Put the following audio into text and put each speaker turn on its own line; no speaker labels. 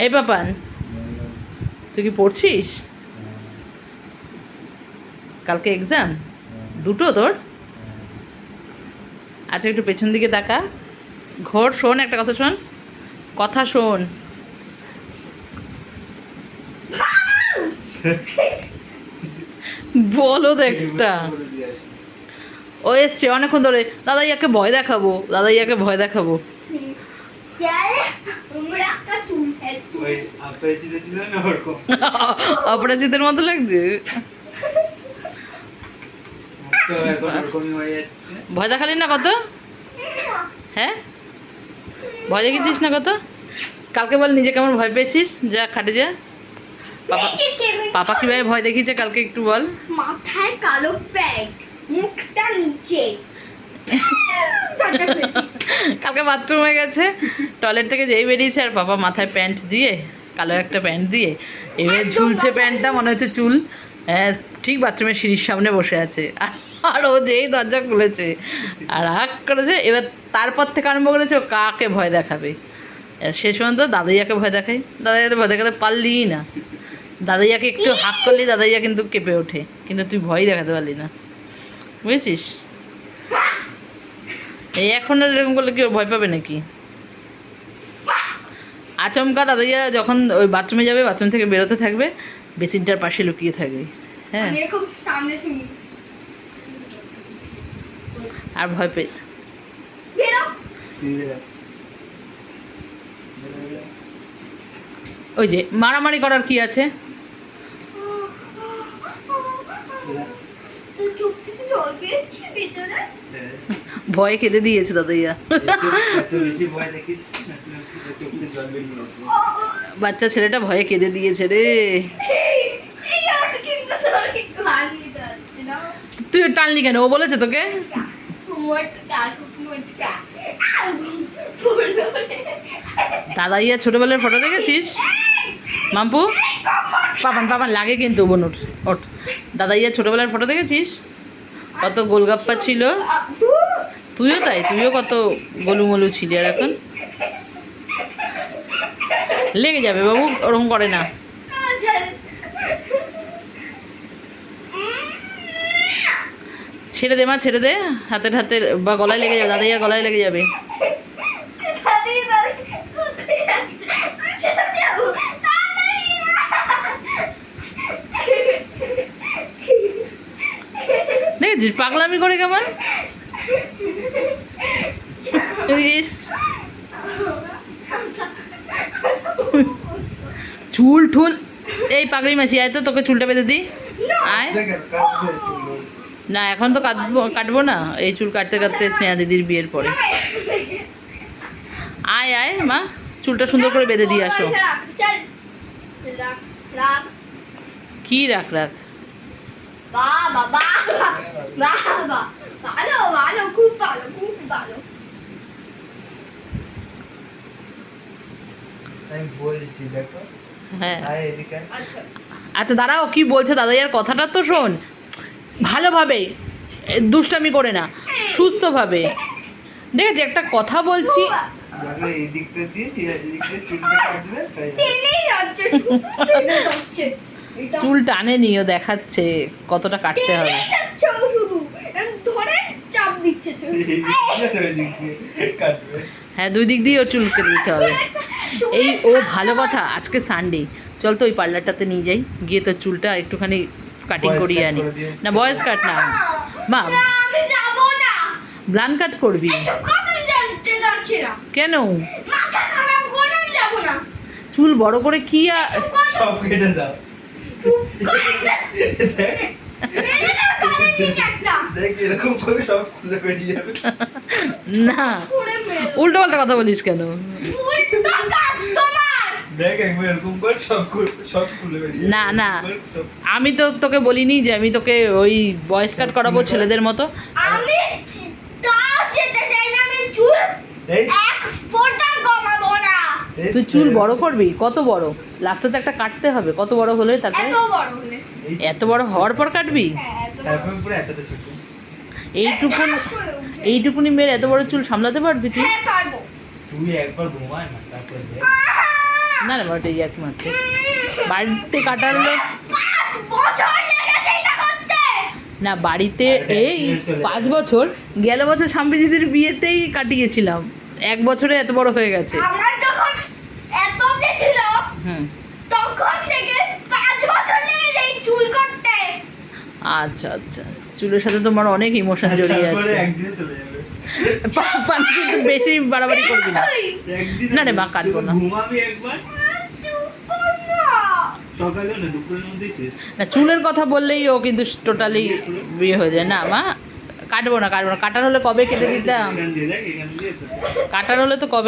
এই পাপান, তুই কি পড়ছিস? কালকে এক্সাম দুটো তোর? আচ্ছা একটু পেছন দিকে তাকা, ঘোর, শোন একটা কথা, শোন কথা শোন। বলো তো একটা। ও এসছে অনেকক্ষণ ধরে, দাদাইয়াকে ভয় দেখাবো, দাদাইয়াকে ভয় দেখাবো। অপরাজিতের মতো লাগছে। ভয় দেখালি না কত? হ্যাঁ ভয় দেখেছিস না কত? কালকে বল নিজে কেমন ভয় পেয়েছিস, যা খাটে যা। পাপা পাপা কিভাবে ভয় দেখিয়েছে কালকে একটু বল।
মাথায় কালো প্যান্ট, মুখটা নিচে।
কালকে বাথরুমে গেছে, টয়লেট থেকে যেই বেরিয়েছে আর পাপা মাথায় প্যান্ট দিয়ে, কালো একটা প্যান্ট দিয়ে, এবার ঝুলছে প্যান্টটা, মনে হচ্ছে চুল। হ্যাঁ ঠিক বাথরুমের সিঁড়ির সামনে বসে আছে, আর ও যেই দরজা খুলেছে আর হাক করেছে। এবার তারপর থেকে আরম্ভ করেছে ও কাকে ভয় দেখাবে। শেষ পর্যন্ত দাদাইয়াকে ভয় দেখাই, দাদাইয়াকে ভয় দেখাতে পারলিই না। দাদাইয়াকে একটু হাক করলি দাদাইয়া কিন্তু কেঁপে ওঠে, কিন্তু তুই ভয় দেখাতে পারলি না, বুঝেছিস? এই এখন এরকম করলে কি ওর ভয় পাবে নাকি? আচমকা দাদাইয়া যখন ওই বাথরুমে যাবে, বাথরুম থেকে বেরোতে থাকবে, বেসিনটার পাশে লুকিয়ে থাকবে। হ্যাঁ আর ভয় পেয়ে ওই যে মারামারি করার কি আছে? ভয় কেঁদে দিয়েছে দাদাইয়া। বাচ্চা ছেলেটা ভয়ে কেঁদে দিয়েছে রে। তুই টানলি কেন? ও বলেছে তোকে? দাদাইয়া ছোটবেলার ফটো দেখেছিস মাম্পু? পাপান পাপান লাগে কিন্তু, বোন ওঠ ওঠ। দাদাইয়া ছোটবেলার ফটো দেখেছিস? কত গোলগাপ্পা ছিল। তুইও তাই, তুইও কত গোলুমলু ছিলি। আর এখন লেগে যাবে বাবু, ওরকম করে না। ছেড়ে দে মা, ছেড়ে দে, হাতের হাতে বা গলায় লেগে যাবে, দাদাইয়ার গলায় লেগে যাবে। দেখেছিস পাগলামি করে কেমন? চুল ঠুল, এই পাগলি মাসি আয় তো, তোকে চুলটা বেঁধে দিই, আয়। না এখন তো কাটবো না, এই চুল কাটতে কাটতে স্নেহা দিদির বিয়ের পরে। আয় আয় মা, চুলটা সুন্দর করে বেঁধে দিয়ে আসো। কি রাখ রাখ? হ্যাঁ আচ্ছা দাঁড়াও, কি বলছে দাদাইয়ার কথাটা তো শোন ভালোভাবে, দুষ্টামি করে না, সুস্থভাবে। দেখেছি একটা কথা বলছি। চুল টানে নিও, দেখাচ্ছে কতটা কাটতে হবে। হ্যাঁ দুই দিক দিয়ে ও চুল কেটে দিতে হবে। এই ও ভালো কথা, আজকে সানডে, চল তো ওই পার্লারটাতে নিয়ে যাই, গিয়ে তোর চুলটা একটুখানি কাটিং করিয়ে আনি। না বয়েস কাট না মা, ব্লান কাট করবি কেন? চুল বড় করে কি
সব কেটে দাও।
না উল্টো পাল্টা কথা বলিস কেন? না না আমি তো তোকে বলিনি যে আমি তোকে ওই বয়েস কাট করাবো ছেলেদের মতো। তুই চুল বড় করবি? কত বড়? লাস্টে তো একটা কাটতে হবে, কত বড় হলে তারপরে? এত বড় হওয়ার পর কাটবি? এইটুকুনি মেয়ের এত বড় চুল সামলাতে পারবি তুই?
তুই একবার ঘুমায় না, তারপর
না না ওটা ইয়ার্কি মারছে। বাড়িতে কাটালে
5 বছর লেগেছে এটা করতে।
না বাড়িতে এই 5 বছর, গেল বছর সাম্প্রীতিদের বিয়েতেই কাটিয়েছিলাম, 1 বছরে এত বড় হয়ে গেছে।
আমার যখন এত অব্দি ছিল
হুম,
তখন থেকে 5 বছর লেগেছে এই চুল করতে।
আচ্ছা আচ্ছা, চুলের সাথে তোমার অনেক ইমোশন জড়িয়ে
তারপরে
আছে।
একদিনে চলে যাবে।
কিন্তু বেশি বাড়াবাড়ি করবি না।
একদিনে
না রে মা, কাটবো না।
ঘুমাবি একবার,
চুপ কর না।
সকালে না দুপুরের মধ্যেই শেষ।
না চুলের কথা বললেই ও কিন্তু টোটালি বিয়ে হয়ে যায়। না মা কাটবো না, কাটার হলে কবে কেটে দিতাম,
এখান দিয়ে দেখ, এখান দিয়ে তো।
কাটার হলে তো কবে